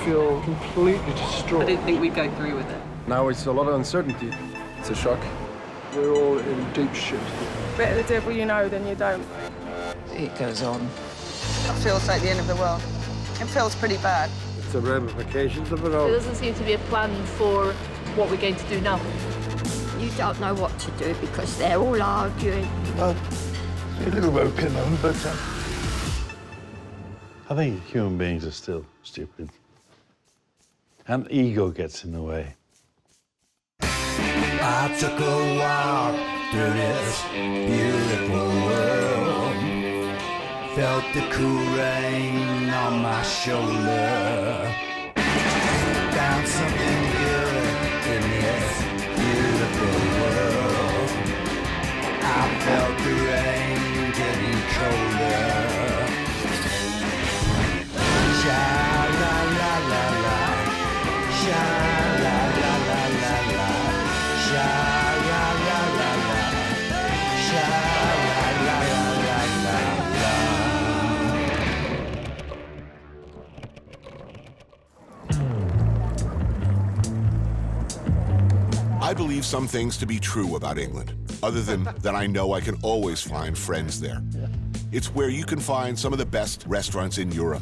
feel completely distraught. I didn't think we'd go through with it. Now it's a lot of uncertainty. It's a shock. We're all in deep shit. Better the devil you know than you don't. It goes on. It feels like the end of the world. It feels pretty bad. It's the ramifications of it all. There doesn't seem to be a plan for what we're going to do now. You don't know what to do because they're all arguing. Well, a little broken on, but... I think human beings are still stupid. And ego gets in the way. I took a walk through this beautiful world. Felt the cool rain on my shoulder. Found something good in this beautiful world. I felt the rain getting colder. Sha la la la la, sha la la la la la, sha la la la la, sha la la la la la. I believe some things to be true about England, other than that I know I can always find friends there. It's where you can find some of the best restaurants in Europe.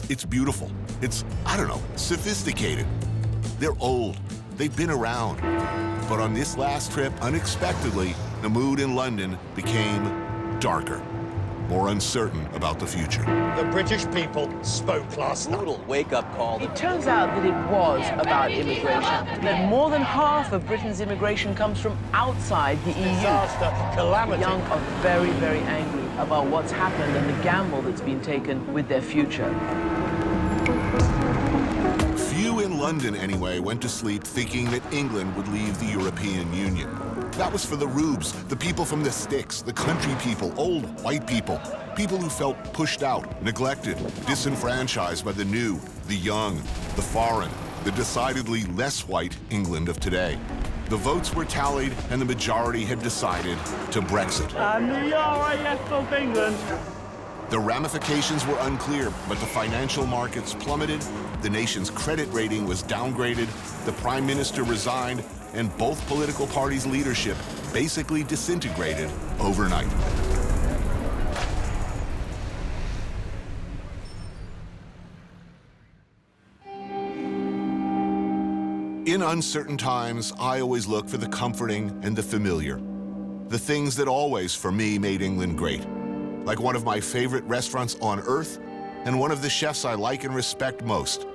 It's beautiful. It's, I don't know, sophisticated. They're old. They've been around. But on this last trip, unexpectedly, the mood in London became darker, more uncertain about the future. The British people spoke last night. Brutal wake-up call. It turns out that it was about immigration, that more than half of Britain's immigration comes from outside the EU. Disaster, calamity. The young are very, very angry about what's happened and the gamble that's been taken with their future. Few in London, anyway, went to sleep thinking that England would leave the European Union. That was for the rubes, the people from the sticks, the country people, old white people, people who felt pushed out, neglected, disenfranchised by the new, the young, the foreign, the decidedly less white England of today. The votes were tallied, and the majority had decided to Brexit. And the RAF of England. The ramifications were unclear, but the financial markets plummeted, the nation's credit rating was downgraded, the Prime Minister resigned, and both political parties' leadership basically disintegrated overnight. In uncertain times, I always look for the comforting and the familiar. The things that always, for me, made England great. Like one of my favorite restaurants on earth, and one of the chefs I like and respect most.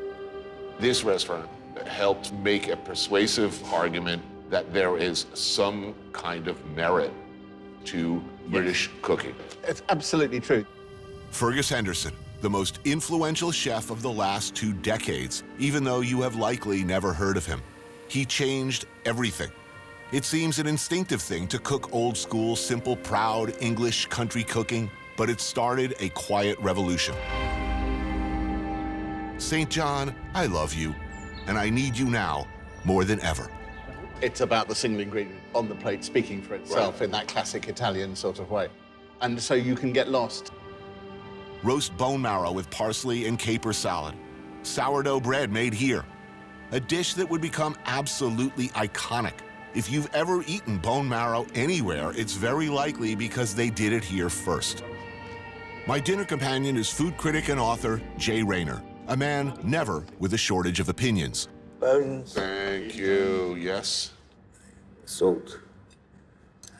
This restaurant helped make a persuasive argument that there is some kind of merit to British cooking. It's absolutely true. Fergus Henderson, the most influential chef of the last 2 decades, even though you have likely never heard of him. He changed everything. It seems an instinctive thing to cook old school, simple, proud English country cooking, but it started a quiet revolution. St. John, I love you, and I need you now more than ever. It's about the single ingredient on the plate speaking for itself in that classic Italian sort of way. And so you can get lost. Roast bone marrow with parsley and caper salad. Sourdough bread made here. A dish that would become absolutely iconic. If you've ever eaten bone marrow anywhere, it's very likely because they did it here first. My dinner companion is food critic and author Jay Rayner, a man never with a shortage of opinions. Bones. Thank you, yes. Salt.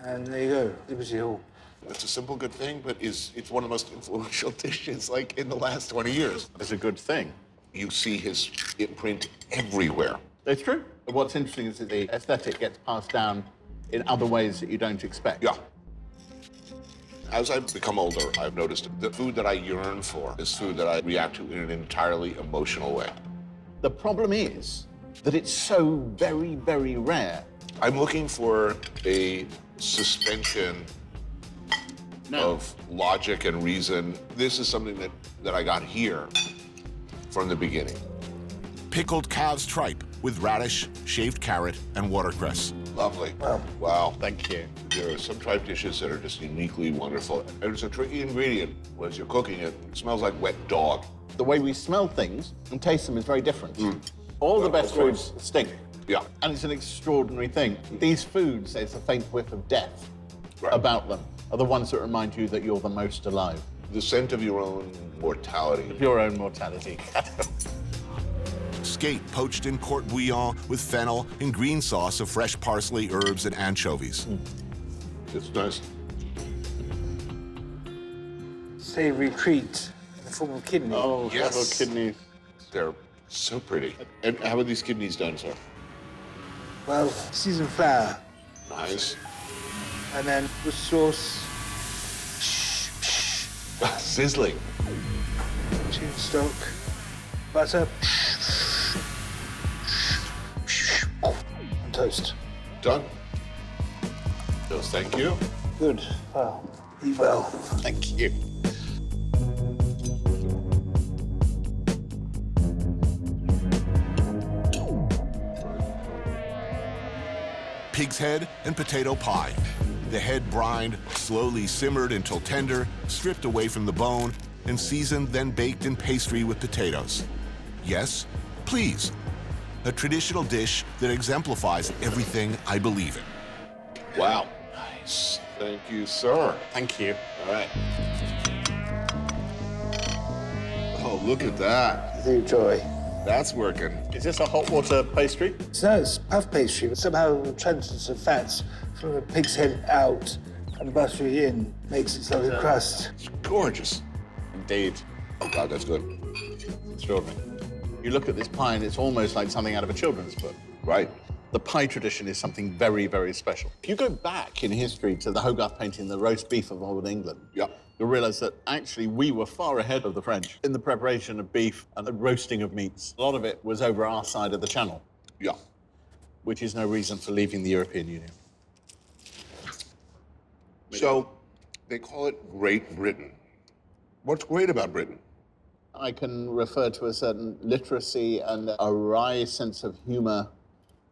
And there you go, Liberty Hall. It's a simple good thing, but it's one of the most influential dishes, like, in the last 20 years. It's a good thing. You see his imprint everywhere. It's true. What's interesting is that the aesthetic gets passed down in other ways that you don't expect. Yeah. As I've become older, I've noticed the food that I yearn for is food that I react to in an entirely emotional way. The problem is that it's so very, very rare. I'm looking for a suspension of logic and reason. This is something that I got here from the beginning. Pickled calves tripe with radish, shaved carrot, and watercress. Lovely. Wow. Thank you. There are some tripe dishes that are just uniquely wonderful. And it's a tricky ingredient. As you're cooking it, it smells like wet dog. The way we smell things and taste them is very different. All the best foods stink. Yeah. And it's an extraordinary thing. These foods, there's a faint whiff of death about them, are the ones that remind you that you're the most alive. The scent of your own mortality. Your own mortality. Skate poached in court bouillon with fennel and green sauce of fresh parsley, herbs, and anchovies. It's nice. Savory treat in the form of kidney. Oh, Yes. several kidneys. They're so pretty. And how are these kidneys done, sir? Well, seasoned flour, Nice. and then with sauce, Sizzling. tune stock, butter, and toast. Done. Yes, thank you. Good. Well, eat well. Thank you. Pig's head and potato pie. The head brined, slowly simmered until tender, stripped away from the bone, and seasoned, then baked in pastry with potatoes. Yes, please. A traditional dish that exemplifies everything I believe in. Wow. Nice. Thank you, sir. Thank you. All right. Oh, look at that. With joy. That's working. Is this a hot water pastry? So it's puff pastry, but somehow the transference of fats from the pig's head out and the buttery in makes it like a crust. It's gorgeous. Indeed. Oh, God, that's good. Extraordinary. You look at this pie and it's almost like something out of a children's book. Right. The pie tradition is something very, very special. If you go back in history to the Hogarth painting, The Roast Beef of Old England, you'll realize that actually we were far ahead of the French in the preparation of beef and the roasting of meats. A lot of it was over our side of the channel. Yeah. Which is no reason for leaving the European Union. So they call it Great Britain. What's great about Britain? I can refer to a certain literacy and a wry sense of humor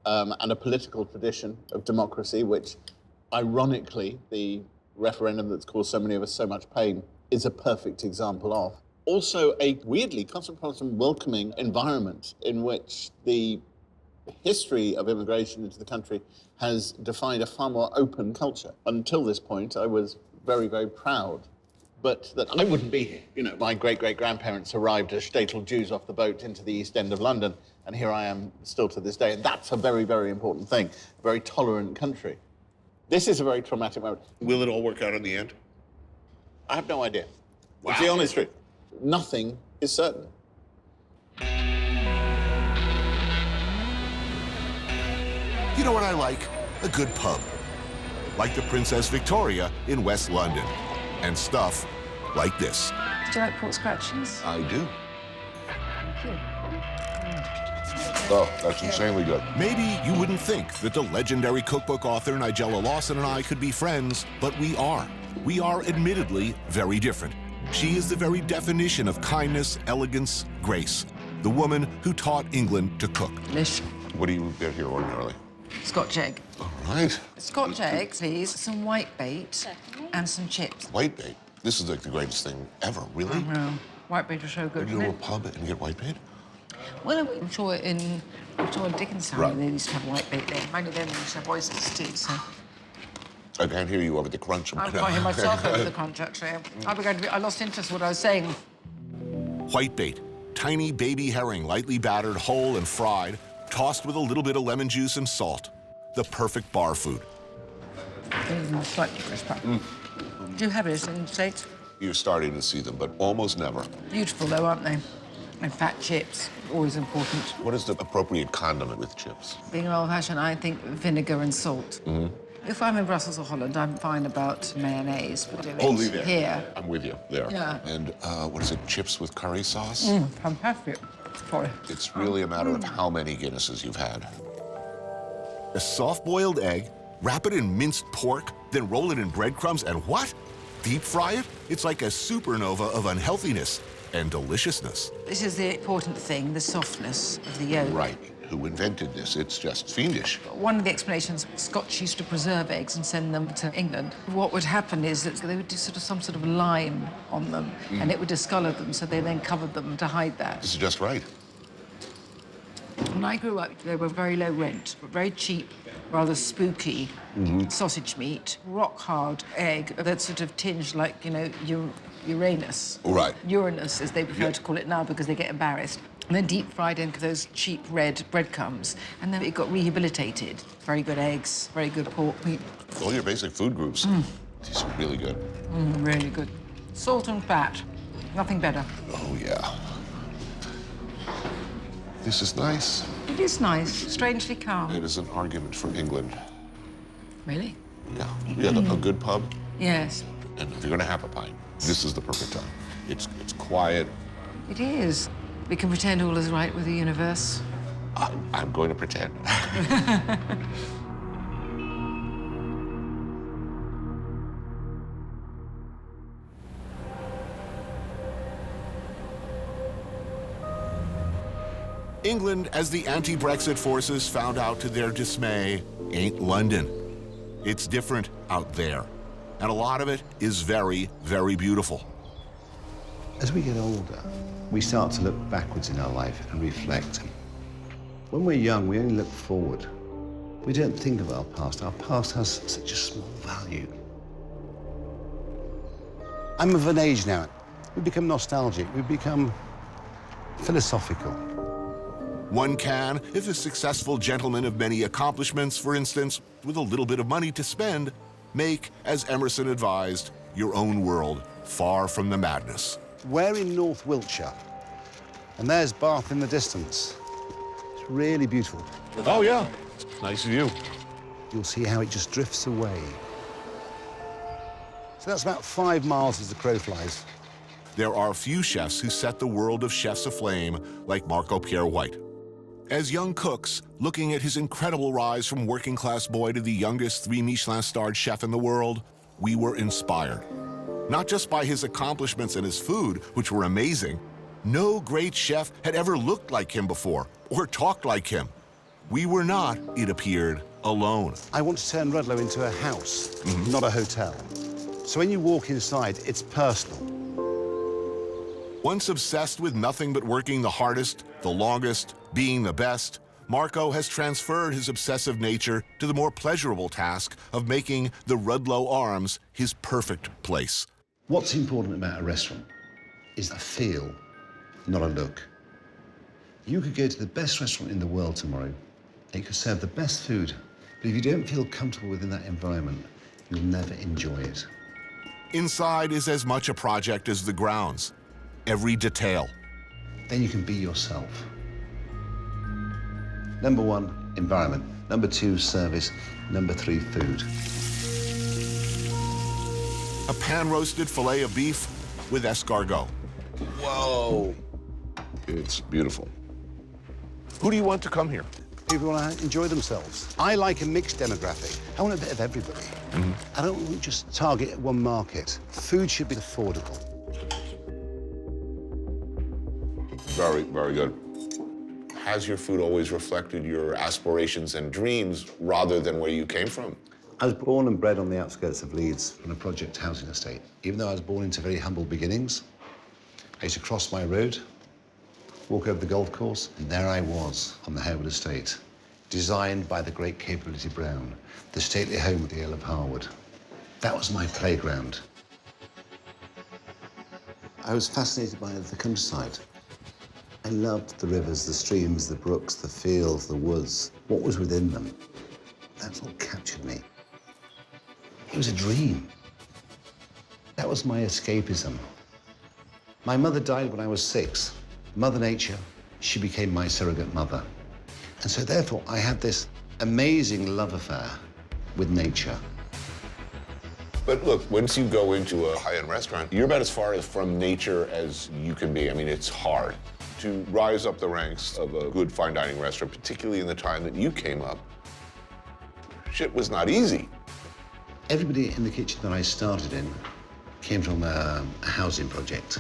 and a political tradition of democracy, which, ironically, the referendum that's caused so many of us so much pain is a perfect example of. Also, a weirdly cosmopolitan, welcoming environment in which the history of immigration into the country has defined a far more open culture. Until this point, I was very, very proud, but that I wouldn't be here. You know, my great-great-grandparents arrived as shtetl Jews off the boat into the East End of London, and here I am still to this day. And that's a very, very important thing, a very tolerant country. This is a very traumatic moment. Will it all work out in the end? I have no idea. Wow. It's the honest truth. Nothing is certain. You know what I like? A good pub. Like the Princess Victoria in West London. And stuff like this. Do you like pork scratchings? I do. Thank you. Oh, that's insanely good. Maybe you wouldn't think that the legendary cookbook author Nigella Lawson and I could be friends, but we are. We are admittedly very different. She is the very definition of kindness, elegance, grace. The woman who taught England to cook. Delish. What do you get here ordinarily? Scotch egg. All right. Scotch egg, please. Some white bait and some chips. Whitebait. This is like the greatest thing ever, really? No, white bait is so good, You isn't go to a it? pub and get whitebait? Well, I'm sure in Dickens' Right. family they used to have white bait there. Many of them used to have oysters too, so... I can't hear you over the crunch. I'm quite hear myself over the crunch, actually. I lost interest in what I was saying. Whitebait. Tiny baby herring, lightly battered, whole and fried, tossed with a little bit of lemon juice and salt. The perfect bar food. Slightly crisp up. Do you have this in the States? You're starting to see them, but almost never. Beautiful, though, aren't they? And fat chips, always important. What is the appropriate condiment with chips? Being an old-fashioned, I think vinegar and salt. If I'm in Brussels or Holland, I'm fine about mayonnaise. But Only there. Here. I'm with you there. Yeah. And what is it, chips with curry sauce? Fantastic. Sorry. It's really a matter of how many Guinnesses you've had. A soft-boiled egg, wrap it in minced pork, then roll it in breadcrumbs and what? Deep fry it? It's like a supernova of unhealthiness and deliciousness. This is the important thing, the softness of the yolk. Right. who invented this. It's just fiendish. One of the explanations, Scotch used to preserve eggs and send them to England. What would happen is that they would do some sort of lime on them, and it would discolour them, so they then covered them to hide that. This is just right. When I grew up, they were very low rent, but very cheap, rather spooky sausage meat, rock-hard egg that sort of tinged like, you know, Uranus. Right. Uranus, as they prefer to call it now because they get embarrassed. And then deep-fried into those cheap red breadcrumbs. And then it got rehabilitated. Very good eggs, very good pork meat. All your basic food groups. These are really good. Really good. Salt and fat, nothing better. Oh, yeah. This is nice. It is nice, strangely calm. It is an argument for England. Really? Yeah. We had a good pub. Yes. And if you're going to have a pint, this is the perfect time. It's quiet. It is. We can pretend all is right with the universe. I'm going to pretend. England, as the anti-Brexit forces found out to their dismay, ain't London. It's different out there. And a lot of it is very, very beautiful. As we get older, we start to look backwards in our life and reflect. When we're young, we only look forward. We don't think of our past. Our past has such a small value. I'm of an age now. We become nostalgic. We become philosophical. One can, if a successful gentleman of many accomplishments, for instance, with a little bit of money to spend, make, as Emerson advised, your own world, far from the madness. We're in North Wiltshire, and there's Bath in the distance. It's really beautiful. Oh, yeah. Nice view. You'll see how it just drifts away. So that's about 5 miles as the crow flies. There are few chefs who set the world of chefs aflame like Marco Pierre White. As young cooks, looking at his incredible rise from working-class boy to the youngest 3 Michelin-starred chef in the world, we were inspired. Not just by his accomplishments and his food, which were amazing. No great chef had ever looked like him before or talked like him. We were not, it appeared, alone. I want to turn Rudlow into a house, not a hotel. So when you walk inside, it's personal. Once obsessed with nothing but working the hardest, the longest, being the best, Marco has transferred his obsessive nature to the more pleasurable task of making the Rudlow Arms his perfect place. What's important about a restaurant is a feel, not a look. You could go to the best restaurant in the world tomorrow. It could serve the best food, but if you don't feel comfortable within that environment, you'll never enjoy it. Inside is as much a project as the grounds. Every detail. Then you can be yourself. Number 1, environment. Number 2, service. Number 3, food. A pan-roasted filet of beef with escargot. Whoa. It's beautiful. Who do you want to come here? People want to enjoy themselves. I like a mixed demographic. I want a bit of everybody. I don't want to just target one market. Food should be affordable. Very, very good. Has your food always reflected your aspirations and dreams rather than where you came from? I was born and bred on the outskirts of Leeds on a project housing estate. Even though I was born into very humble beginnings, I used to cross my road, walk over the golf course, and there I was on the Harewood estate, designed by the great Capability Brown, the stately home of the Earl of Harwood. That was my playground. I was fascinated by the countryside. I loved the rivers, the streams, the brooks, the fields, the woods, what was within them. That's what captured me. It was a dream. That was my escapism. My mother died when I was 6. Mother Nature, she became my surrogate mother. And so therefore, I had this amazing love affair with nature. But look, once you go into a high-end restaurant, you're about as far from nature as you can be. I mean, it's hard to rise up the ranks of a good fine dining restaurant, particularly in the time that you came up. Shit was not easy. Everybody in the kitchen that I started in came from a housing project.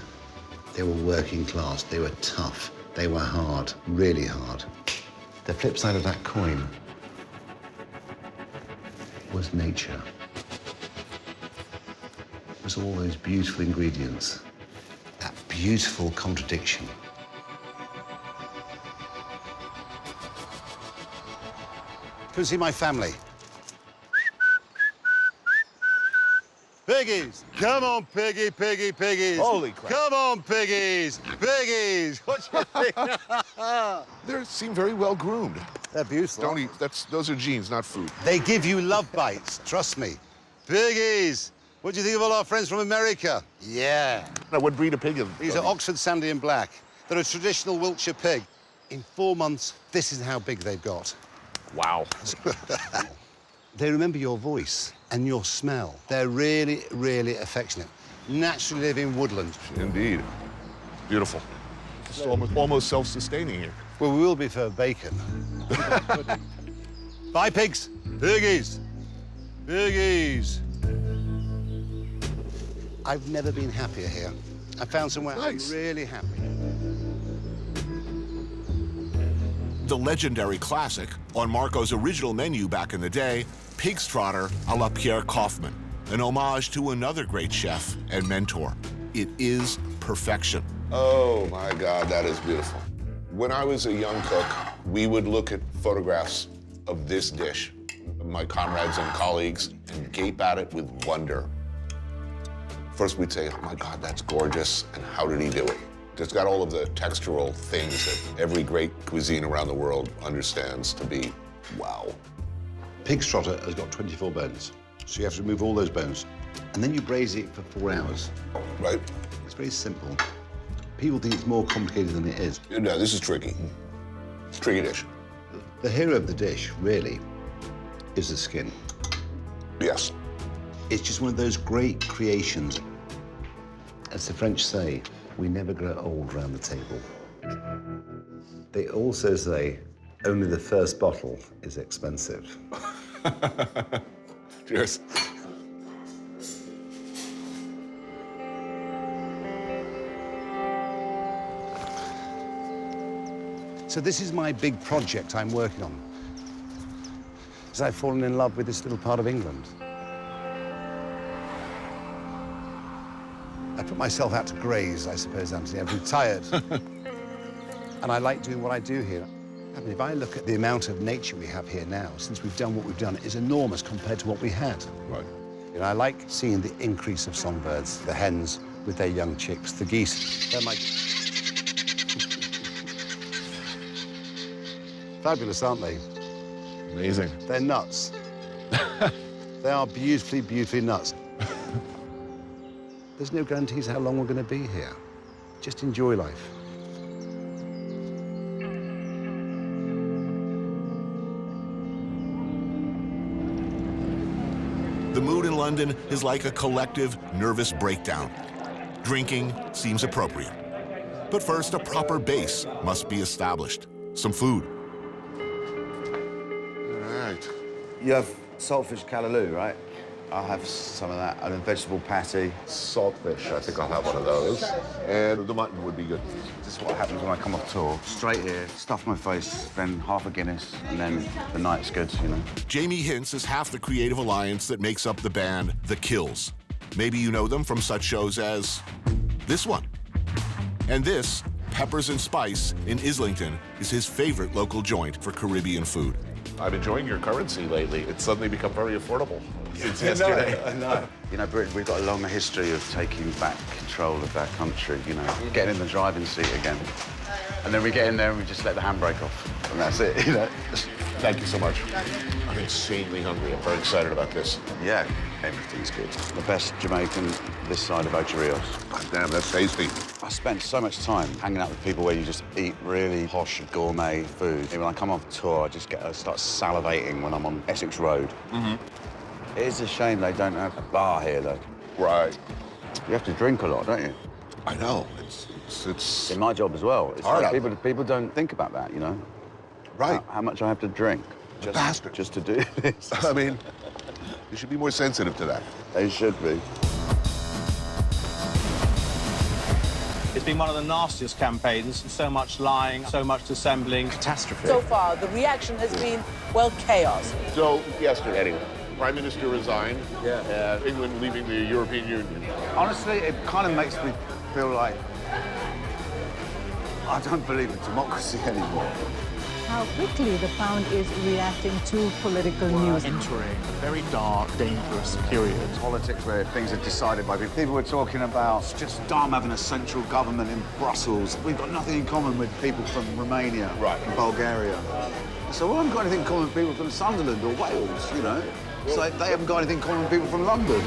They were working class, they were tough, they were hard, really hard. The flip side of that coin was nature. It was all those beautiful ingredients, that beautiful contradiction. Come see my family. Piggies! Come on, piggy, piggy, piggies! Holy crap. Come on, piggies! Piggies! What you think? They seem very well groomed. They're beautiful. Don't eat. Those are genes, not food. They give you love bites, trust me. Piggies! What do you think of all our friends from America? Yeah. Now, what breed of pig is it? These are Oxford Sandy and Black. They're a traditional Wiltshire pig. In 4 months, this is how big they've got. Wow. They remember your voice and your smell. They're really, really affectionate. Naturally live in woodland. Indeed. Beautiful. It's almost self-sustaining here. Well, we will be for bacon. Bye, pigs. Piggies. Piggies. I've never been happier here. I found somewhere Nice. I'm really happy. The legendary classic, on Marco's original menu back in the day, pig's trotter a la Pierre Kaufman, an homage to another great chef and mentor. It is perfection. Oh, my God, that is beautiful. When I was a young cook, we would look at photographs of this dish, my comrades and colleagues, and gape at it with wonder. First, we'd say, oh, my God, that's gorgeous, and how did he do it? It's got all of the textural things that every great cuisine around the world understands to be wow. Pig's trotter has got 24 bones, so you have to remove all those bones. And then you braise it for 4 hours. Right. It's very simple. People think it's more complicated than it is. No, this is tricky. It's a tricky dish. The hero of the dish, really, is the skin. Yes. It's just one of those great creations. As the French say, we never grow old round the table. They also say only the first bottle is expensive. Cheers. So this is my big project I'm working on. Because I've fallen in love with this little part of England. I put myself out to graze, I suppose, Anthony. I've retired. And I like doing what I do here. I mean, if I look at the amount of nature we have here now, since we've done what we've done, it is enormous compared to what we had. Right. You know, I like seeing the increase of songbirds, the hens with their young chicks, the geese. They're my... Fabulous, aren't they? Amazing. They're nuts. They are beautifully, beautifully nuts. There's no guarantees how long we're going to be here. Just enjoy life. The mood in London is like a collective nervous breakdown. Drinking seems appropriate. But first, a proper base must be established. Some food. All right. You have saltfish callaloo, right? I'll have some of that, and a vegetable patty. Saltfish, I think I'll have one of those. And the mutton would be good. This is what happens when I come off tour. Straight here, stuff my face, then half a Guinness, and then the night's good, you know. Jamie Hintz is half the creative alliance that makes up the band The Kills. Maybe you know them from such shows as this one. And this, Peppers and Spice in Islington, is his favorite local joint for Caribbean food. I'm enjoying your currency lately. It's suddenly become very affordable since yesterday. I know. You know, Britain, we've got a long history of taking back control of our country, you know, getting in the driving seat again. And then we get in there and we just let the handbrake off, and that's it, you know. Thank you so much. I'm insanely hungry. I'm very excited about this. Yeah, everything's good. The best Jamaican this side of Ocho Rios. God damn, that's tasty. I spent so much time hanging out with people where you just eat really posh gourmet food. When I come off tour, I start salivating when I'm on Essex Road. Mm-hmm. It is a shame they don't have a bar here, though. Right. You have to drink a lot, don't you? I know. It's in my job as well. It's hard. Like people don't think about that, you know. Right. How much I have to drink just to do this. I mean, you should be more sensitive to that. They should be. It's been one of the nastiest campaigns. So much lying, so much dissembling. Catastrophe. So far, the reaction has been, well, chaos. So, yesterday, Prime Minister resigned. Yeah. England leaving the European Union. Honestly, it kind of makes me feel like I don't believe in democracy anymore. How quickly the pound is reacting to political news. Entering a very dark, dangerous period. Politics where things are decided by people. People were talking about it's just dumb having a central government in Brussels. We've got nothing in common with people from Romania and Bulgaria. So we haven't got anything in common with people from Sunderland or Wales, you know? It's like they haven't got anything in common with people from London.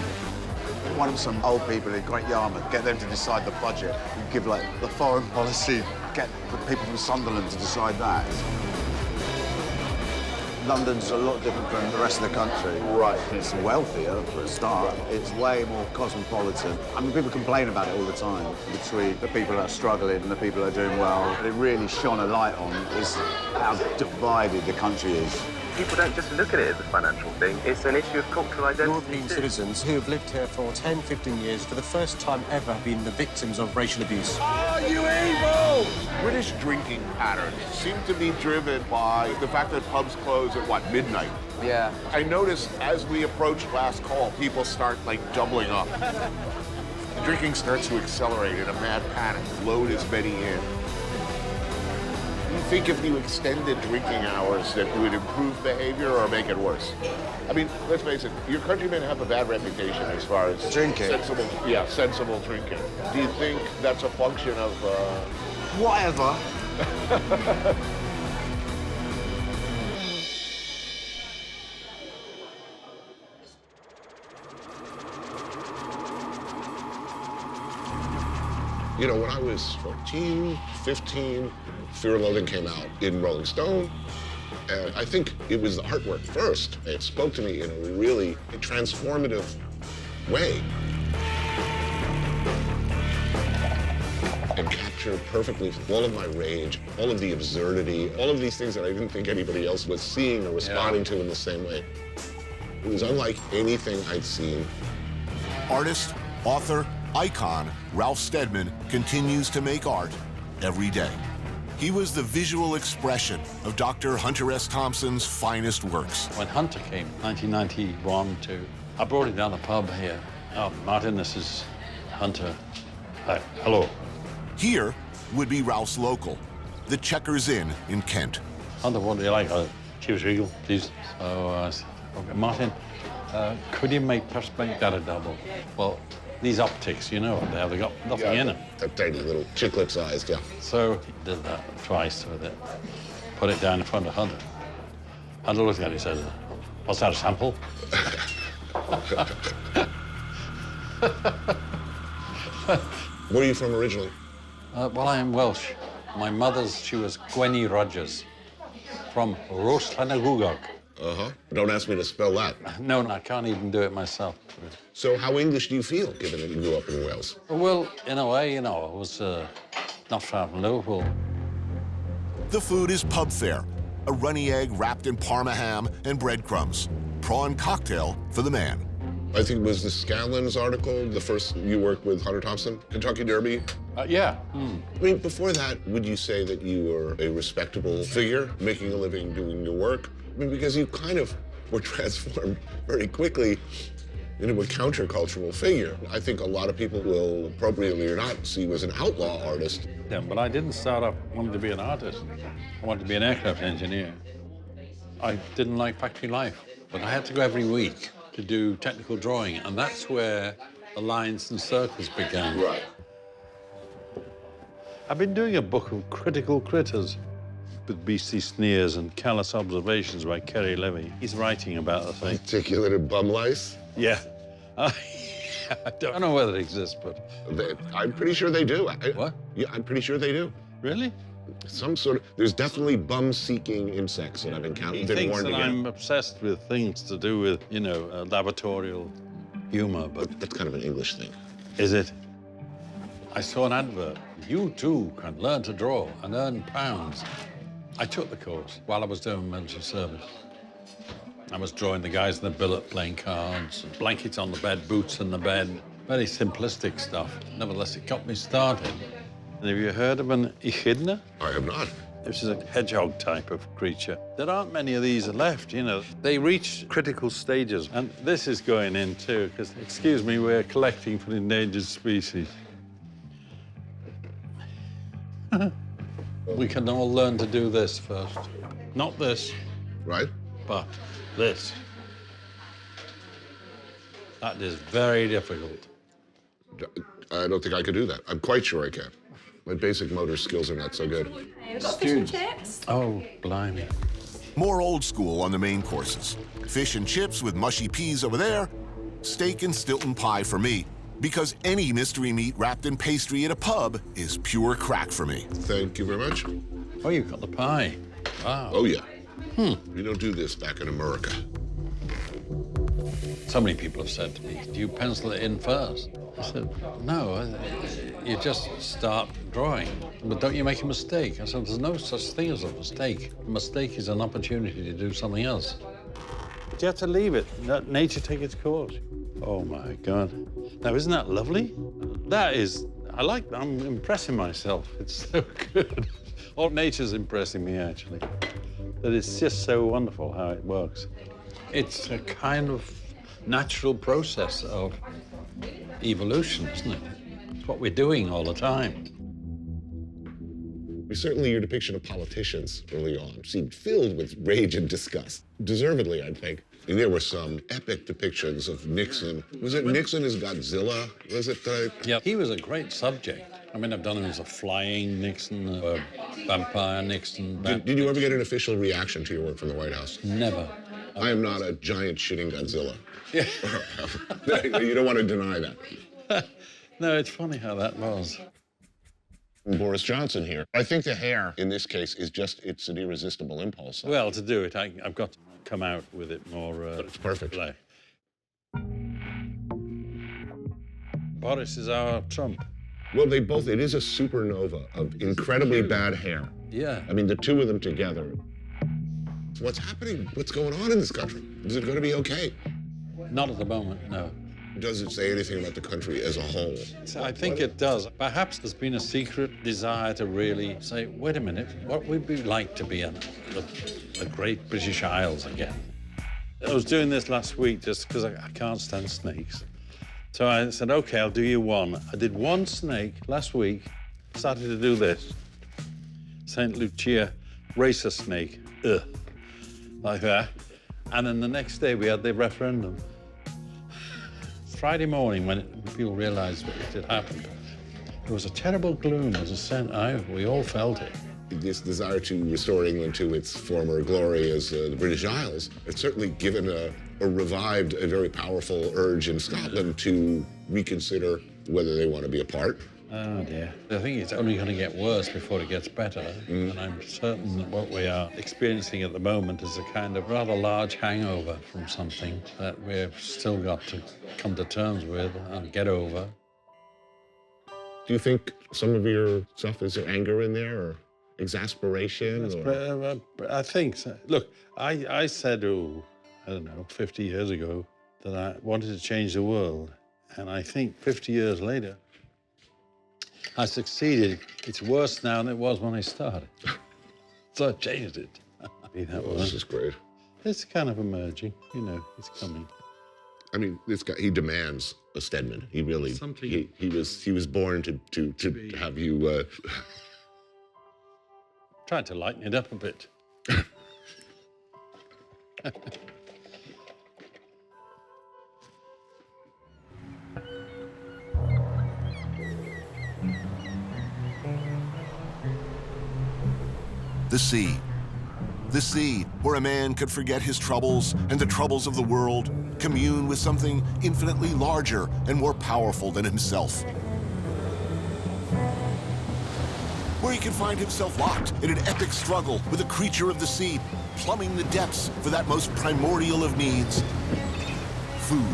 Why don't some old people in Great Yarmouth get them to decide the budget and give, like, the foreign policy, get the people from Sunderland to decide that? London's a lot different from the rest of the country. Right. It's wealthier, for a start. It's way more cosmopolitan. I mean, people complain about it all the time, between the people that are struggling and the people that are doing well. What it really shone a light on is how divided the country is. People don't just look at it as a financial thing. It's an issue of cultural identity. European citizens who have lived here for 10, 15 years, for the first time ever, been the victims of racial abuse. Are you evil? British drinking patterns seem to be driven by the fact that pubs close at, what, midnight? Yeah. I noticed as we approach last call, people start, like, doubling up. The drinking starts to accelerate in a mad panic. Load as many in. Do you think if you extended drinking hours that would improve behavior or make it worse? I mean, let's face it, your countrymen have a bad reputation as far as drinking. Sensible drinking. Do you think that's a function of whatever? You know, when I was 14, 15, Fear and Loathing came out in Rolling Stone, and I think it was the artwork first. It spoke to me in a really transformative way. And captured perfectly all of my rage, all of the absurdity, all of these things that I didn't think anybody else was seeing or responding to in the same way. It was unlike anything I'd seen. Artist, author, icon Ralph Steadman continues to make art every day. He was the visual expression of Dr. Hunter S. Thompson's finest works. When Hunter came, 1991, I brought him down the pub here. Oh, Martin, this is Hunter. Hi, hello. Here would be Ralph's local, the Checkers Inn in Kent. Hunter, what do you like? Chivas Regal, please. So, okay, Martin, could you perhaps make that a double? Well, these optics, you know what they have. They've got nothing in them. That tiny little chiclet-sized, yeah. So he did that twice with it. Put it down in front of Hunter. Hunter looked at it and said, "What's that, a sample?" Where are you from originally? Well, I am Welsh. My mother's, she was Gwenny Rogers from Roslanagugog. Uh-huh. Don't ask me to spell that. No, I can't even do it myself. So how English do you feel, given that you grew up in Wales? Well, in a way, you know, I was not far from Liverpool. The food is pub fare, a runny egg wrapped in Parma ham and breadcrumbs. Prawn cocktail for the man. I think it was the Scanlon's article, the first you worked with Hunter Thompson, Kentucky Derby. Yeah. I mean, before that, would you say that you were a respectable figure, making a living doing your work? I mean, because you kind of were transformed very quickly into a countercultural figure. I think a lot of people will, appropriately or not, see you as an outlaw artist. Yeah, but I didn't start off wanting to be an artist. I wanted to be an aircraft engineer. I didn't like factory life, but I had to go every week to do technical drawing, and that's where the lines and circles began. Right. I've been doing a book of critical critters with beastly sneers and callous observations by Kerry Levy. He's writing about the thing. Articulated bum lice? Yeah. I don't know whether it exists, but... I'm pretty sure they do. What? Yeah, I'm pretty sure they do. Really? Some sort of... There's definitely bum-seeking insects that I've encountered. He thinks that I'm obsessed with things to do with, you know, laboratorial humor, but... That's kind of an English thing. Is it? I saw an advert. You, too, can learn to draw and earn pounds. I took the course while I was doing military service. I was drawing the guys in the billet playing cards, blankets on the bed, boots in the bed. Very simplistic stuff. Nevertheless, it got me started. Have you heard of an echidna? I have not. Which is a hedgehog type of creature. There aren't many of these left, you know. They reach critical stages, and this is going in too, because, excuse me, we're collecting for endangered species. We can all learn to do this first. Not this. Right. But this. That is very difficult. I don't think I could do that. I'm quite sure I can. My basic motor skills are not so good. We've got fish and chips. Oh, blimey. More old school on the main courses. Fish and chips with mushy peas over there. Steak and Stilton pie for me. Because any mystery meat wrapped in pastry at a pub is pure crack for me. Thank you very much. Oh, you've got the pie. Wow. Oh, yeah. We don't do this back in America. So many people have said to me, do you pencil it in first? I said, no, you just start drawing. But don't you make a mistake? I said, there's no such thing as a mistake. A mistake is an opportunity to do something else. But you have to leave it, let nature take its course. Oh, my God. Now, isn't that lovely? That is, I'm impressing myself. It's so good. All nature's impressing me, actually. That it's just so wonderful how it works. It's a kind of natural process of evolution, isn't it? It's what we're doing all the time. Certainly your depiction of politicians early on seemed filled with rage and disgust. Deservedly, I think. And there were some epic depictions of Nixon. Was it Nixon as Godzilla? Was it? Yeah, he was a great subject. I mean, I've done him as a flying Nixon, a vampire Nixon. Did you ever get an official reaction to your work from the White House? Never. I am not a giant shitting Godzilla. Yeah. You don't want to deny that. No, it's funny how that was. Boris Johnson here. I think the hair, in this case, it's an irresistible impulse. Well, to do it, I've got to come out with it more... But it's perfect. Play. Boris is our Trump. Well, it is a supernova of incredibly bad hair. Yeah. I mean, the two of them together. What's happening? What's going on in this country? Is it going to be okay? Not at the moment, no. Does it say anything about the country as a whole? I think it does. Perhaps there's been a secret desire to really say, wait a minute, what would we like to be in the great British Isles again? I was doing this last week just because I can't stand snakes. So I said, OK, I'll do you one. I did one snake last week, started to do this. St. Lucia racer snake, like that. And then the next day we had the referendum. Friday morning, when people realized what had happened, there was a terrible gloom, there was a sense, we all felt it. This desire to restore England to its former glory as the British Isles, it's certainly given a revived, a very powerful urge in Scotland to reconsider whether they want to be a part. Oh, dear. I think it's only going to get worse before it gets better. And I'm certain that what we are experiencing at the moment is a kind of rather large hangover from something that we've still got to come to terms with and get over. Do you think some of your stuff, is there anger in there or exasperation? I think so. Look, I said, I don't know, 50 years ago that I wanted to change the world. And I think 50 years later, I succeeded. It's worse now than it was when I started. So I changed it. This is great. It's kind of emerging, you know, it's coming. I mean, this guy, he demands a Steadman. He really, he was born to have you... Tried to lighten it up a bit. The sea. The sea, where a man could forget his troubles and the troubles of the world, commune with something infinitely larger and more powerful than himself. Where he could find himself locked in an epic struggle with a creature of the sea, plumbing the depths for that most primordial of needs, food.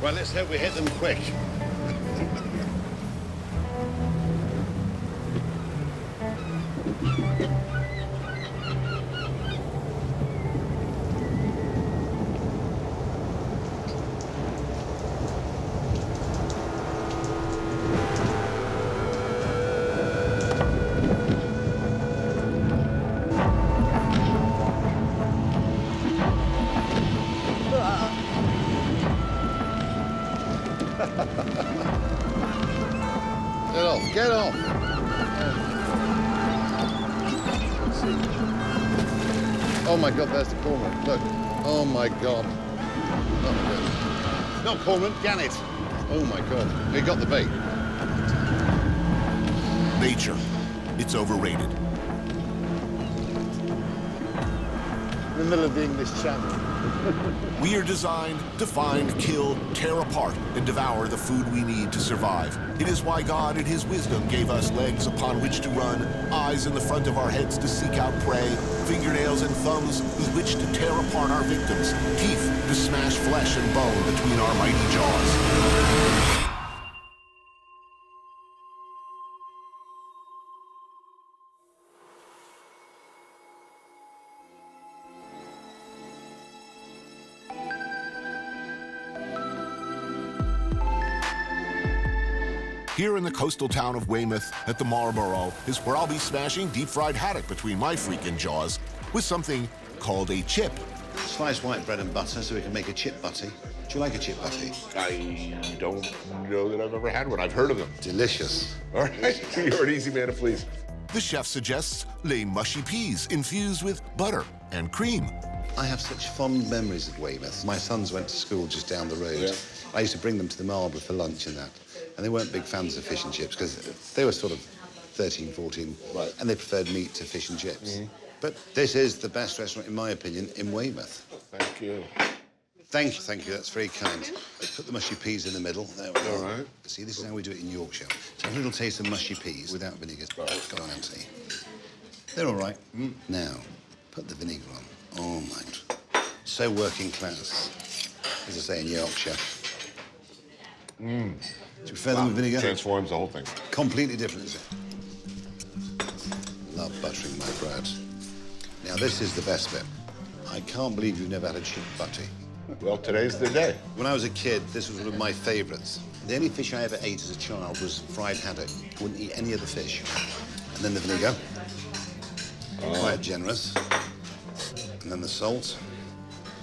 Well, let's hope we hit them quick. Get off, get off. Oh my God, there's the cormorant. Look. Oh my God. Not good. Not cormorant, gannet. Oh my God. He got the bait. Nature. It's overrated. In the middle of the English Channel. We are designed to find, kill, tear apart, and devour the food we need to survive. It is why God, in his wisdom, gave us legs upon which to run, eyes in the front of our heads to seek out prey, fingernails and thumbs with which to tear apart our victims, teeth to smash flesh and bone between our mighty jaws. Here in the coastal town of Weymouth at the Marlborough is where I'll be smashing deep-fried haddock between my freaking jaws with something called a chip. Sliced white bread and butter so we can make a chip butty. Do you like a chip butty? I don't know that I've ever had one. I've heard of them. Delicious. All right, you're an easy man to please. The chef suggests les mushy peas infused with butter and cream. I have such fond memories of Weymouth. My sons went to school just down the road. Yeah. I used to bring them to the Marlborough for lunch and that. And they weren't big fans of fish and chips because they were sort of 13, 14, right, and they preferred meat to fish and chips. Mm-hmm. But this is the best restaurant, in my opinion, in Weymouth. Thank you. Thank you, that's very kind. Put the mushy peas in the middle. There we go. All right. See, this is how we do it in Yorkshire. So a little taste of mushy peas without vinegar. Right. Go on, Auntie. They're all right. Now, put the vinegar on. Oh, my. So working class, as I say in Yorkshire. Do you prefer them with vinegar? Transforms the whole thing. Completely different, is it? Love buttering my bread. Now, this is the best bit. I can't believe you've never had a chip butty. Well, today's the day. When I was a kid, this was one of my favourites. The only fish I ever ate as a child was fried haddock. Wouldn't eat any other fish. And then the vinegar. Quite generous. And then the salt.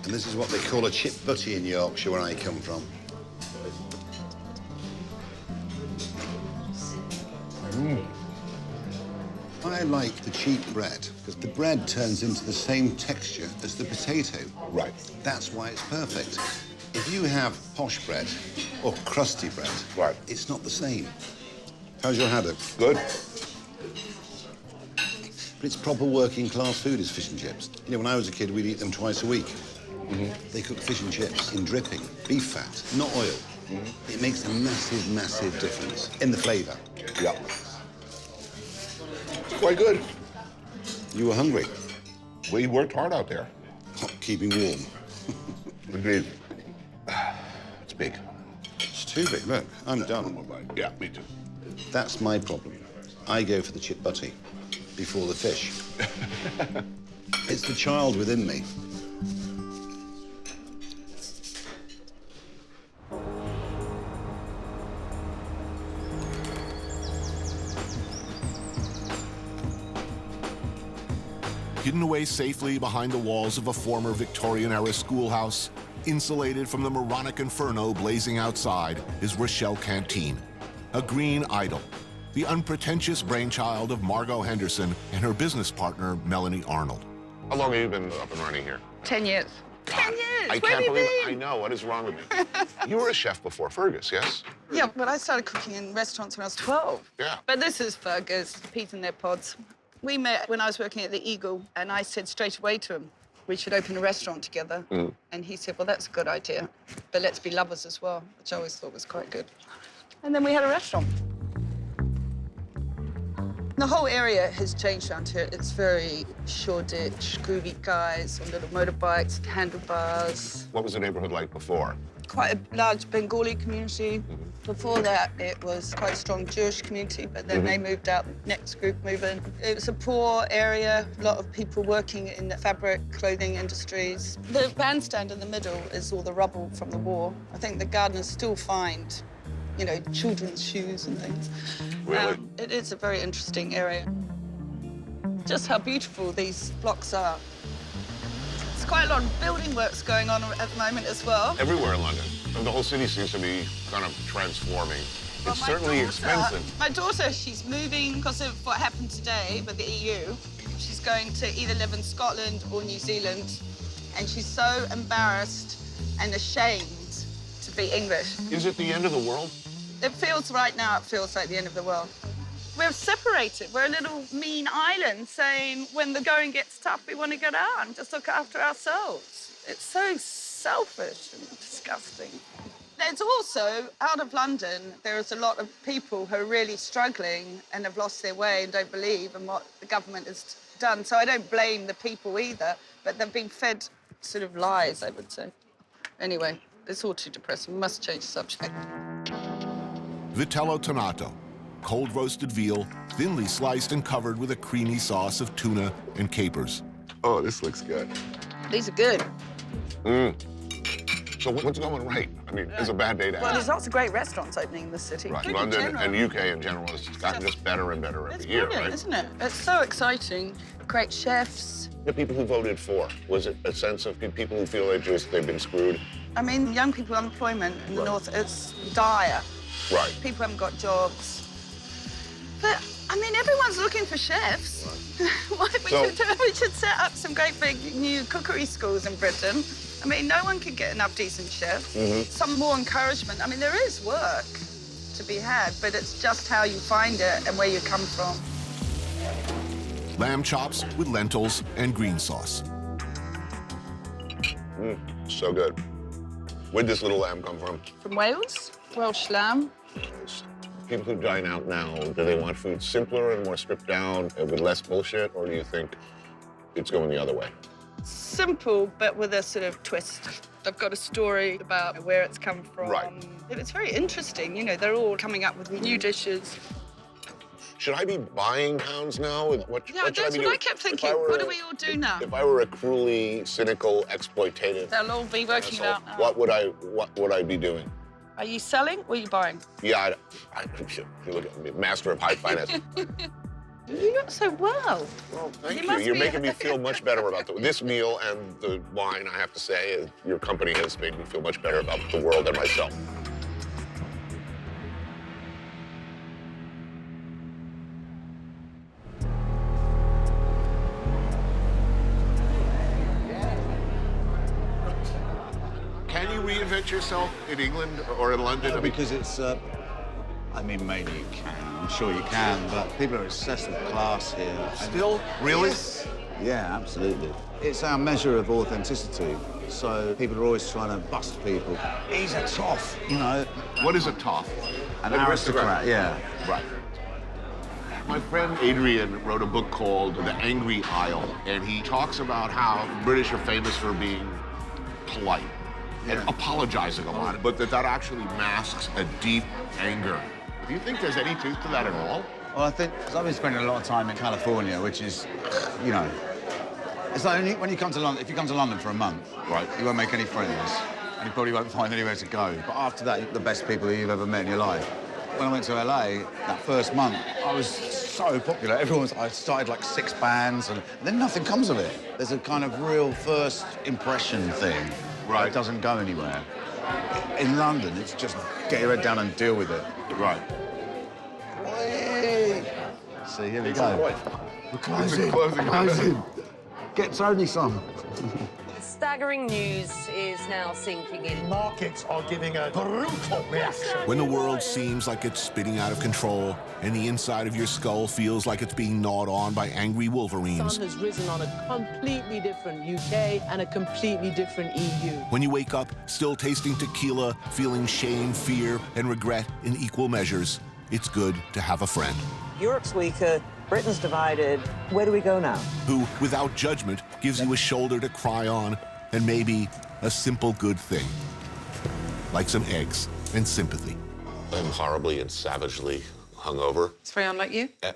And this is what they call a chip butty in Yorkshire, where I come from. I like the cheap bread because the bread turns into the same texture as the potato. Right. That's why it's perfect. If you have posh bread or crusty bread, right, it's not the same. How's your haddock? Good. But it's proper working class food is fish and chips. You know, when I was a kid, we'd eat them twice a week. Mm-hmm. They cook fish and chips in dripping, beef fat, not oil. Mm-hmm. It makes a massive, massive difference in the flavour. Yeah. Quite good. You were hungry. We worked hard out there. Keeping warm. Agreed. It's big. It's too big. Look, I'm done. Yeah, me too. That's my problem. I go for the chip butty before the fish. It's the child within me. Hidden away safely behind the walls of a former Victorian-era schoolhouse, insulated from the moronic inferno blazing outside, is Rochelle Canteen, a green idol, the unpretentious brainchild of Marco Henderson and her business partner, Melanie Arnold. How long have you been up and running here? 10 years. 10 years? I Where can't have you believe been? I know. What is wrong with me? You were a chef before Fergus, yes? Yeah, but I started cooking in restaurants when I was 12. Yeah. But this is Fergus, peas in their pods. We met when I was working at the Eagle, and I said straight away to him, we should open a restaurant together. Mm. And he said, well, that's a good idea, but let's be lovers as well, which I always thought was quite good. And then we had a restaurant. The whole area has changed around here. It's very Shoreditch, groovy guys on little motorbikes, handlebars. What was the neighborhood like before? Quite a large Bengali community. Before that, it was quite a strong Jewish community, but then they moved out, next group moved in. It was a poor area, a lot of people working in the fabric, clothing industries. The bandstand in the middle is all the rubble from the war. I think the gardeners still find, you know, children's shoes and things. Really? It is a very interesting area. Just how beautiful these blocks are. There's quite a lot of building works going on at the moment as well. Everywhere in London. And the whole city seems to be kind of transforming. It's certainly expensive. My daughter, she's moving because of what happened today with the EU. She's going to either live in Scotland or New Zealand, and she's so embarrassed and ashamed to be English. Is it the end of the world? It feels right now, it feels like the end of the world. We're separated. We're a little mean island saying when the going gets tough, we want to get out and just look after ourselves. It's so selfish and disgusting. There's also, out of London, there is a lot of people who are really struggling and have lost their way and don't believe in what the government has done. So I don't blame the people either, but they've been fed sort of lies, I would say. Anyway, it's all too depressing. We must change the subject. Vitello tonato, cold roasted veal, thinly sliced and covered with a creamy sauce of tuna and capers. Oh, this looks good. These are good. So what's going right? I mean, it's a bad day to Well, have. there's lots of great restaurants opening in the city. Right. In London general. and UK in general has gotten just better and better every year, Brilliant, right? isn't it? It's so exciting. Great chefs. The people who voted for, was it a sense of people who feel they've been screwed? I mean, young people unemployment in the north, it's dire. Right. People haven't got jobs. But, I mean, everyone's looking for chefs. We should set up some great big new cookery schools in Britain. I mean, no one can get enough decent chefs. Some more encouragement. I mean, there is work to be had, but it's just how you find it and where you come from. Lamb chops with lentils and green sauce. So good. Where'd this little lamb come from? From Wales, Welsh lamb. People who dine out now, do they want food simpler and more stripped down and with less bullshit, or do you think it's going the other way? Simple, but with a sort of twist. I've got a story about where it's come from. Right. It's very interesting. You know, they're all coming up with new dishes. Should I be buying pounds now? What Yeah, should that's be what doing? I kept If thinking. I were What a- do we all do now? If I were a cruelly cynical, exploitative They'll all be working asshole, out now. what would I be doing? Are you selling or are you buying? Yeah, you look at me, master of high finance. You look so well. Well, thank you. must You're be- making me feel much better about this meal and the wine, I have to say. Your company has made me feel much better about the world and myself. Can you reinvent yourself in England or in London? No, because it's, I mean, maybe you can. I'm sure you can, but people are obsessed with class here. Still? Really? Yes. Yeah, absolutely. It's our measure of authenticity. So people are always trying to bust people. He's a toff, you know. What is a toff? An aristocrat, yeah. Right. My friend Adrian wrote a book called The Angry Isle, and he talks about how British are famous for being polite and apologizing a lot, but that actually masks a deep anger. Do you think there's any truth to that at all? Well, I think, because I've been spending a lot of time in California, which is, you know, it's like when you come to London, if you come to London for a month, right, you won't make any friends, and you probably won't find anywhere to go. But after that, you're the best people you've ever met in your life. When I went to LA, that first month, I was so popular. I started like 6 bands, and then nothing comes of it. There's a kind of real first impression thing. Right. That doesn't go anywhere. In London, it's just get your head down and deal with it. Right. See, here we go. We're closing. Closing. Get Tony some. Staggering news is now sinking in. Markets are giving a brutal reaction. When the world seems like it's spinning out of control and the inside of your skull feels like it's being gnawed on by angry The wolverines. sun has risen on a completely different UK and a completely different EU. When you wake up still tasting tequila, feeling shame, fear, and regret in equal measures, it's good to have a friend Europe's weaker, Britain's divided. Where do we go now? who, without judgment, gives you a shoulder to cry on and maybe a simple good thing, like some eggs and sympathy. I'm horribly and savagely hungover. It's very unlike you. I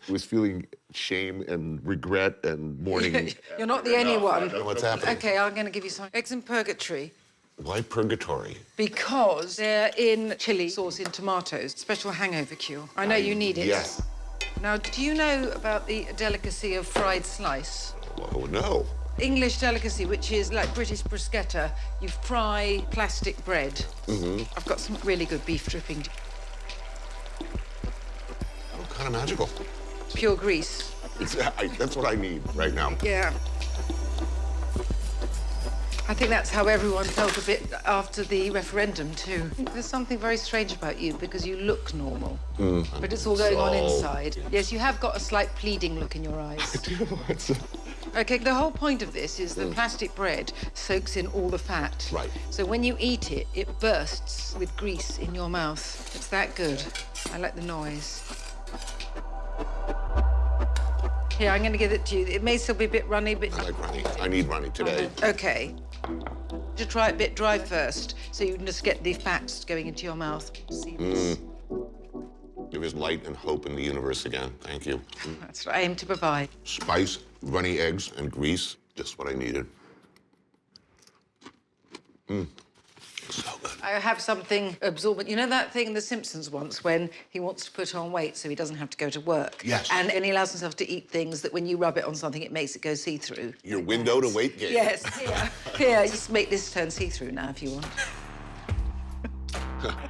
was feeling shame and regret and mourning. You're not the only one. What's happening? OK, I'm going to give you some eggs in purgatory. Why purgatory? Because they're in chili sauce in tomatoes. Special hangover cure. I know you need it. Yes. Now, do you know about the delicacy of fried slice? Oh, no. English delicacy, which is like British bruschetta. You fry plastic bread. Mm-hmm. I've got some really good beef dripping. kind of magical. Pure grease. That's what I need right now. Yeah. I think that's how everyone felt a bit after the referendum, too. There's something very strange about you because you look normal. But it's all going on inside. Yes, you have got a slight pleading look in your eyes. OK, the whole point of this is the plastic bread soaks in all the fat. Right. So when you eat it, it bursts with grease in your mouth. It's that good. I like the noise. Here, I'm going to give it to you. It may still be a bit runny, but... I like runny. I need runny today. OK. To try it a bit dry first, so you can just get the fats going into your mouth. There is light and hope in the universe again. Thank you. That's what I aim to provide. Spice, runny eggs, and grease. Just what I needed. So good. I have something absorbent. You know that thing in The Simpsons once when he wants to put on weight so he doesn't have to go to work? Yes. And he allows himself to eat things that when you rub it on something, it makes it go see-through. Your window to weight gain. Yes, here, just make this turn see-through now if you want.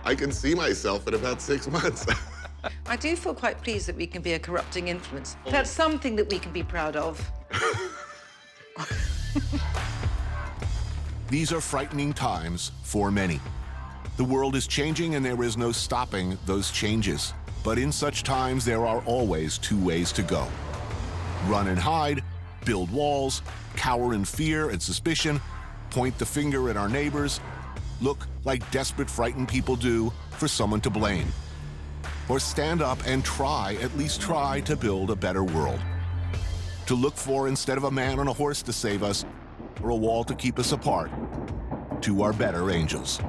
I can see myself in about 6 months. I do feel quite pleased that we can be a corrupting influence. That's something that we can be proud of. These are frightening times for many. The world is changing and there is no stopping those changes. But in such times, there are always two ways to go. Run and hide, build walls, cower in fear and suspicion, point the finger at our neighbors, look like desperate, frightened people do for someone to blame. Or stand up and try, at least try, to build a better world. To look for, instead of a man on a horse to save us, or a wall to keep us apart, to our better angels.